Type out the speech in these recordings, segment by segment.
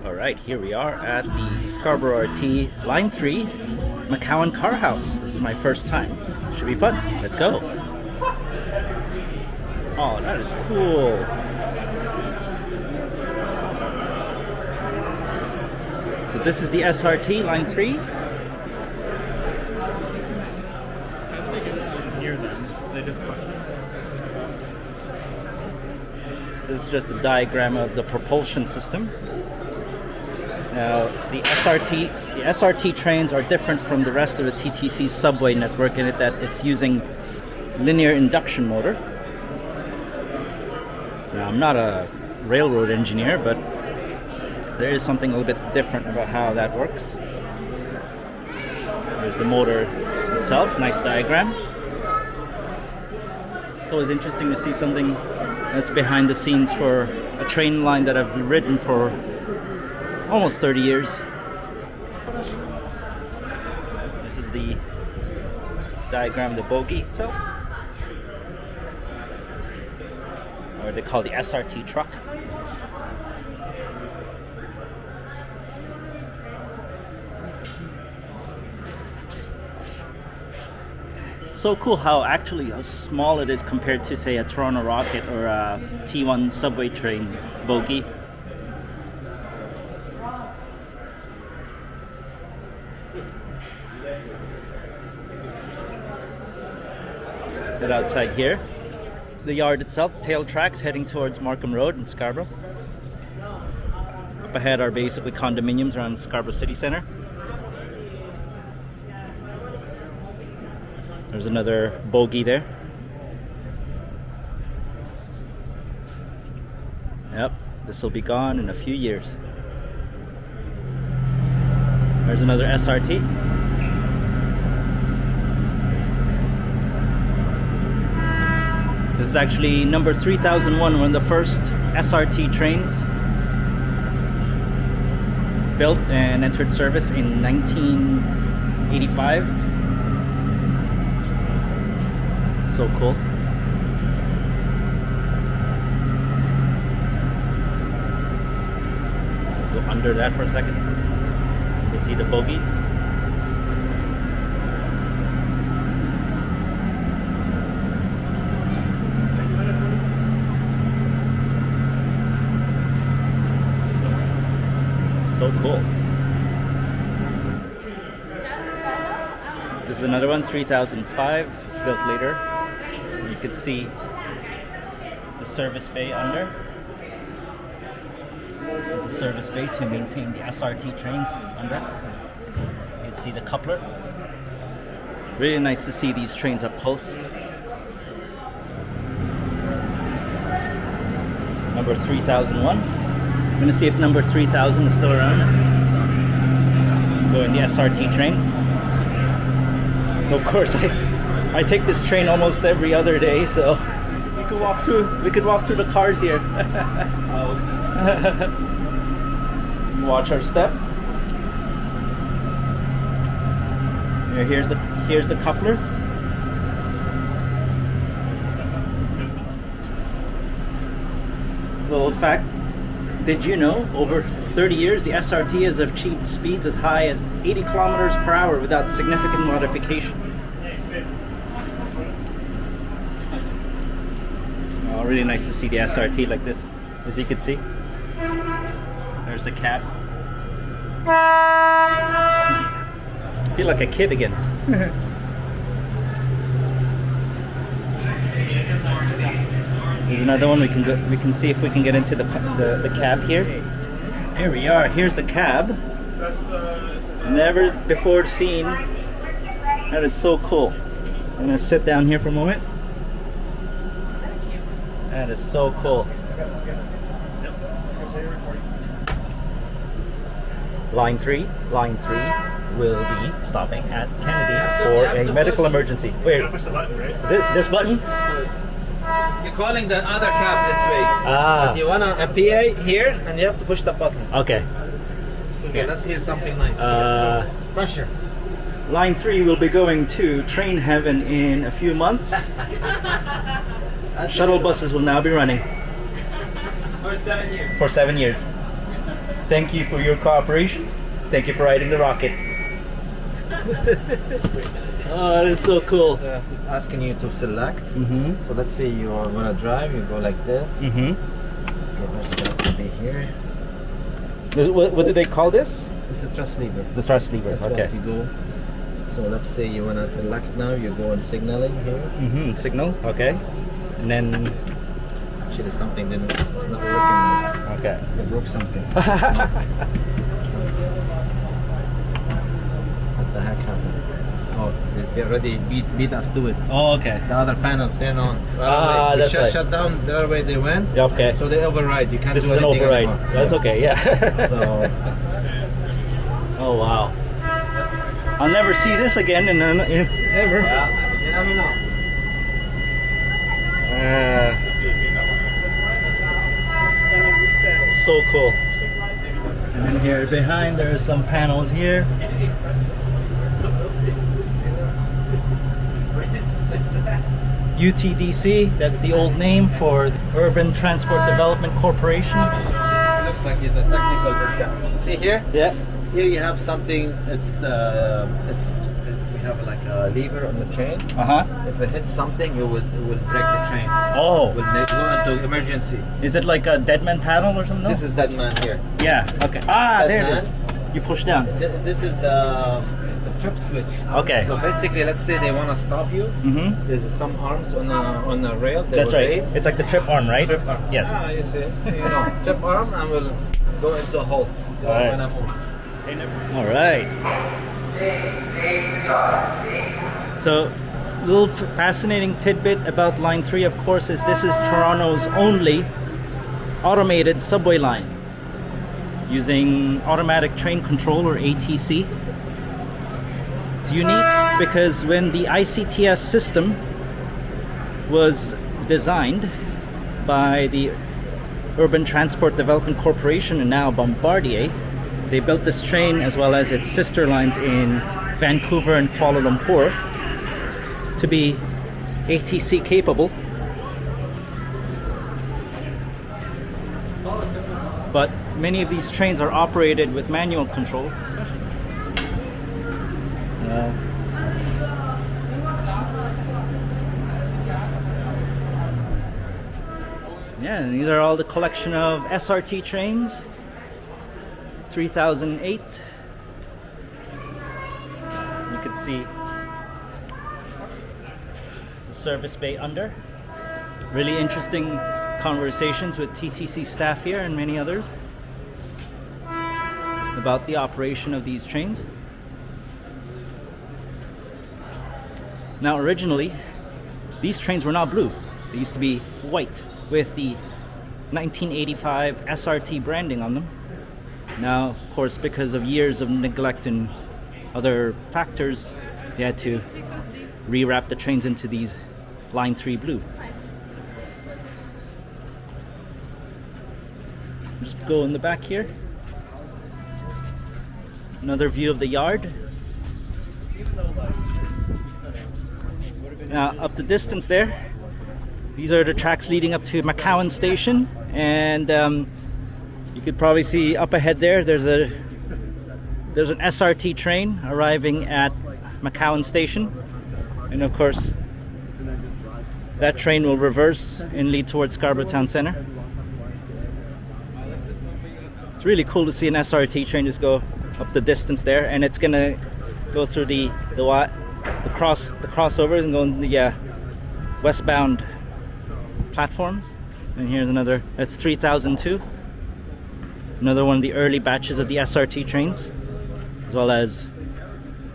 Alright, here we are at the Scarborough RT Line 3 McCowan Carhouse. This is my first time. Should be fun. Let's go. Oh, that is cool. So this is the SRT Line 3. Hear them. They just So this is just a diagram of the propulsion system. Now, the SRT trains are different from the rest of the TTC subway network in it that it's using linear induction motor. Now, I'm not a railroad engineer, but there is something a little bit different about how that works. There's the motor itself, nice diagram. It's always interesting to see something that's behind the scenes for a train line that I've ridden for almost 30 years. This is the diagram of the bogie itself, or they call the SRT truck. It's so cool how small it is compared to, say, a Toronto Rocket or a T1 subway train bogie. Get outside here. The yard itself, tail tracks heading towards Markham Road in Scarborough. Up ahead are basically condominiums around Scarborough City Centre. There's another bogie there. Yep, this will be gone in a few years. There's another SRT. This is actually number 3001, one of the first SRT trains built and entered service in 1985. So cool. Go under that for a second. You can see the bogies. So cool. This is another one, 3005. It's built later. You can see the service bay under. There's a service bay to maintain the SRT trains under. You can see the coupler. Really nice to see these trains up close. Number 3001. I'm going to see if number 3000 is still around. Going the SRT train. Of course, I take this train almost every other day, so we could walk through the cars here. Watch our step. Here's the coupler. Little fact. Did you know, over 30 years, the SRT has achieved speeds as high as 80 kilometers per hour without significant modification. Oh, really nice to see the SRT like this, as you can see. There's the cab. I feel like a kid again. There's another one. We can see if we can get into the cab here. Here we are. Here's the cab. That's the Never before seen. That is so cool. I'm gonna sit down here for a moment. That is so cool. Line 3 will be stopping at Kennedy for a medical emergency. Wait, push the button, right? this button? You're calling the other cab this way. Ah. But you want a PA here, and you have to push the button. Okay. Okay, let's hear something nice. Pressure. Line 3 will be going to train heaven in a few months. Shuttle buses will now be running For 7 years. for 7 years. Thank you for your cooperation. Thank you for riding the rocket. Oh, that's so cool. It's asking you to select. Mm-hmm. So let's say you want to drive, you go like this. Mm-hmm. Okay, first you have to be here. What do they call this? It's a thrust lever. The thrust lever. That's Okay. what you go. So let's say you want to select now, you go on signaling here. Mm-hmm. Signal. Okay. And then. Actually, something didn't. It's not working now. Okay. It broke something. What the heck happened? Oh, they already beat us to it. Oh, okay. The other panel turned on. That's just right. shut down. The other way they went. Yeah, okay. So they override. You can't This do is an anything override. anymore. That's okay. Yeah. So. Oh wow. I'll never see this again, and then ever. Yeah, you never know. So cool. And then here behind, there's some panels here. UTDC, that's the old name for Urban Transport Development Corporation. It looks like he's a technical this guy. See here? Yeah. Here you have something. We have like a lever on the train. Uh-huh. If it hits something, it will break the train. Oh. Will go into emergency. Is it like a deadman panel or something? No? This is that man here. Yeah, okay. Ah, That there it man. is. You push down. This is the trip switch. Okay. So basically, let's say they want to stop you. Mm-hmm. There's some arms on a rail. They That's will right. raise. It's like the trip arm, right? Trip arm. Yes. Ah, you see. You know, trip arm and will go into a halt. Right. When I'm on. All right. So, a little fascinating tidbit about Line 3, of course, is this is Toronto's only automated subway line using automatic train control, or ATC. It's unique because when the ICTS system was designed by the Urban Transport Development Corporation, and now Bombardier, they built this train as well as its sister lines in Vancouver and Kuala Lumpur to be ATC capable. But many of these trains are operated with manual control, especially. Yeah, and these are all the collection of SRT trains. 3008. You can see the service bay under. Really interesting conversations with TTC staff here and many others about the operation of these trains. Now, originally, these trains were not blue. They used to be white with the 1985 SRT branding on them. Now, of course, because of years of neglect and other factors, they had to rewrap the trains into these Line 3 blue. Just go in the back here. Another view of the yard. Now, up the distance there, these are the tracks leading up to McCowan Station, and you could probably see up ahead there. There's an SRT train arriving at McCowan Station, and of course, that train will reverse and lead towards Scarborough Town Centre. It's really cool to see an SRT train just go up the distance there, and it's gonna go through the crossovers and go in the westbound platforms. And here's another. That's 3002. Another one of the early batches of the SRT trains, as well as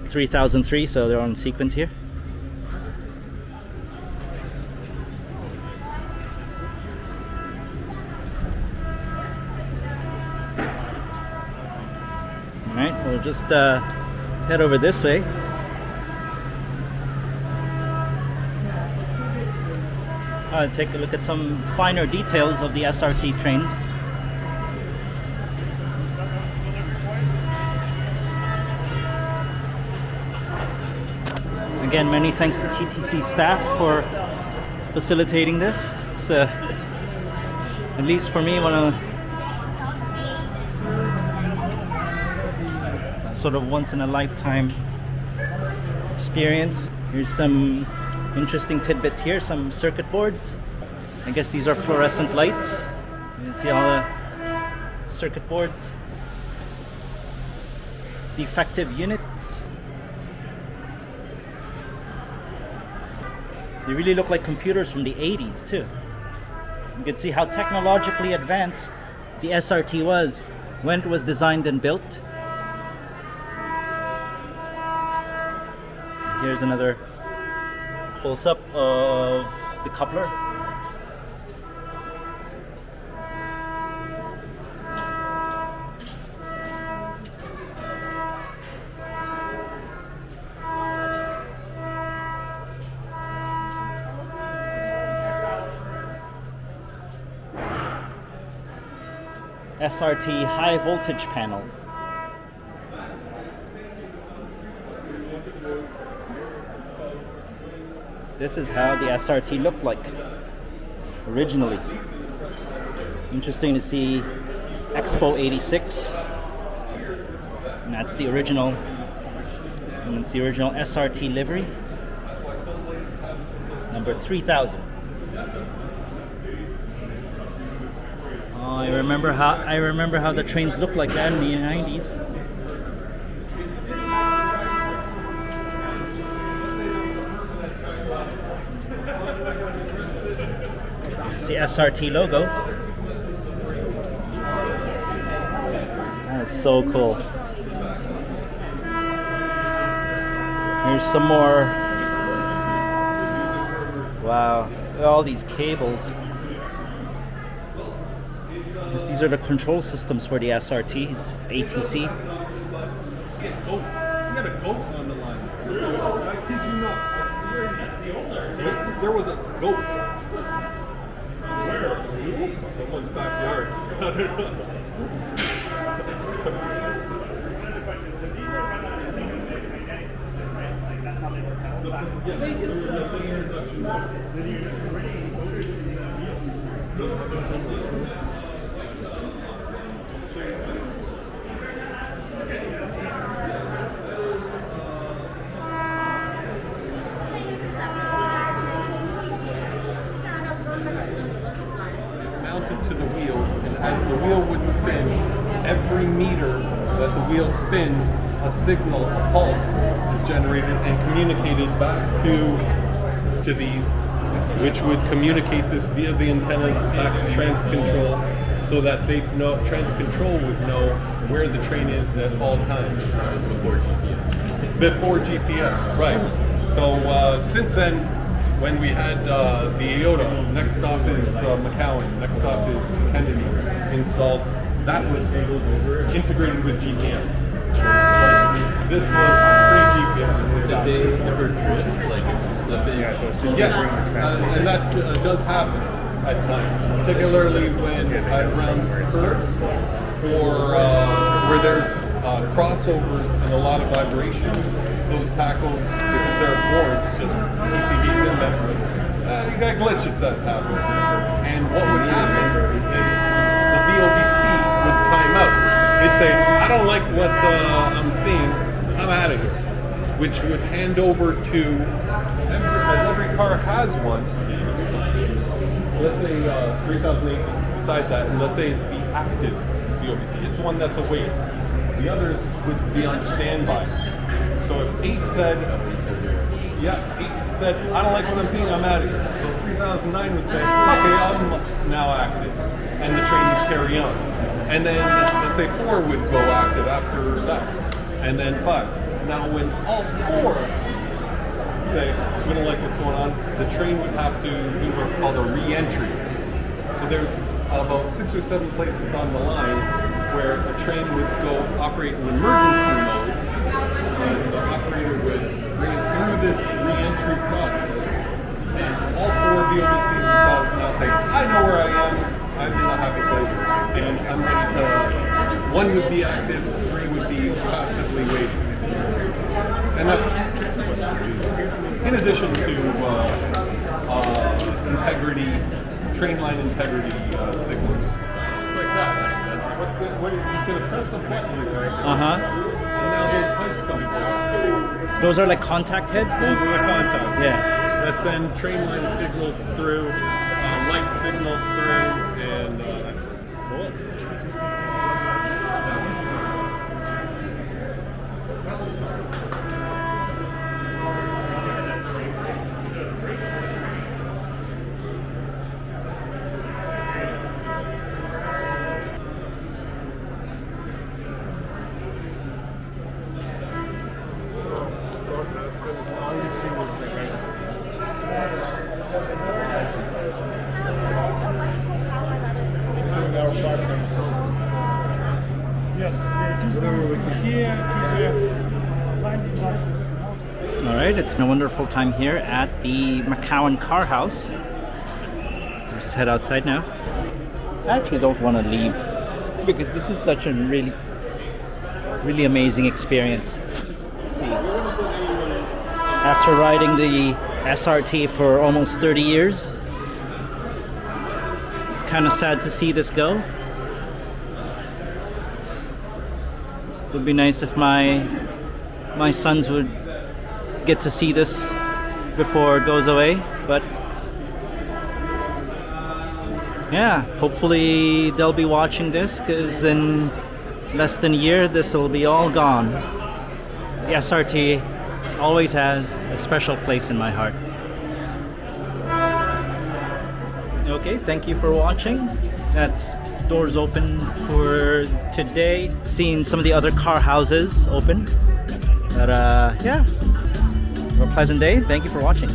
3003. So they're on sequence here. All right, we'll just head over this way. Take a look at some finer details of the SRT trains. Again, many thanks to TTC staff for facilitating this. It's at least for me one of sort of once in a lifetime experience. Here's some interesting tidbits here, some circuit boards. I guess these are fluorescent lights. You can see all the circuit boards. Defective units. They really look like computers from the 80s too. You can see how technologically advanced the SRT was when it was designed and built. Here's another close-up of the coupler. SRT high voltage panels. This is how the SRT looked like originally. Interesting to see Expo 86. And that's the original. And it's the original SRT livery. Number 3000. I remember how the trains looked like that in the 90s. It's the SRT logo. That is so cool. Here's some more. Wow, look at all these cables. These are the control systems for the SRTs, ATC. Goats. We got a goat on the line. I kid you not. There was a goat. Where? Someone's backyard. Mounted to the wheels, and as the wheel would spin, every meter that the wheel spins, a signal, a pulse, is generated and communicated back to these, which would communicate this via the antennas back to transit control, so that they know, transit control would know where the train is at all times. Before GPS. Before GPS, right. So since then, when we had the IOTA, next stop is McCowan, next stop is Kennedy installed, that was integrated with GPS. But this was pre-GPS. Did they ever drift, like slipping? Yes, and that does happen at times, particularly when around curves or where there's crossovers and a lot of vibration. Those tackles, because they're boards, just PCBs in them, you got glitches that happen. And what would happen is the VOBC would time out. It'd say, I don't like what I'm seeing, I'm out of here. Which would hand over to, as every car has one, let's say 3008 is beside that, and let's say it's the active VOBC. It's one that's awake. The others would be on standby. So if 8 said, I don't like what I'm seeing, I'm out of here. So 3009 would say, okay, I'm now active. And the train would carry on. And then, let's say 4 would go active after that. And then 5. Now when all 4 say, we don't like what's going on, the train would have to do what's called a re-entry. So there's about 6 or 7 places on the line where a train would go operate in emergency mode, and the operator would bring it through this re-entry process, and all 4 VOBCs themselves now say, I know where I am, I'm in a happy place, and I'm ready to, 1 would be active, 3 would be passively waiting. And that's in addition to integrity, train line integrity signals. It's like that. That's what's good. He's going to press the button, and now those heads coming down. Those are like contact heads? Those are the contacts. Yeah. That send train line signals through, light signals through, and that's cool. All right, it's been a wonderful time here at the McCowan Carhouse. We'll just head outside now. I actually don't want to leave because this is such a really amazing experience. Let's see. After riding the SRT for almost 30 years, it's kind of sad to see this go. It would be nice if my sons would get to see this before it goes away, but yeah, hopefully they'll be watching this, because in less than a year this will be all gone. The SRT always has a special place in my heart. Okay, thank you for watching. That's doors open for today. Seeing some of the other car houses open. But yeah, have a pleasant day. Thank you for watching.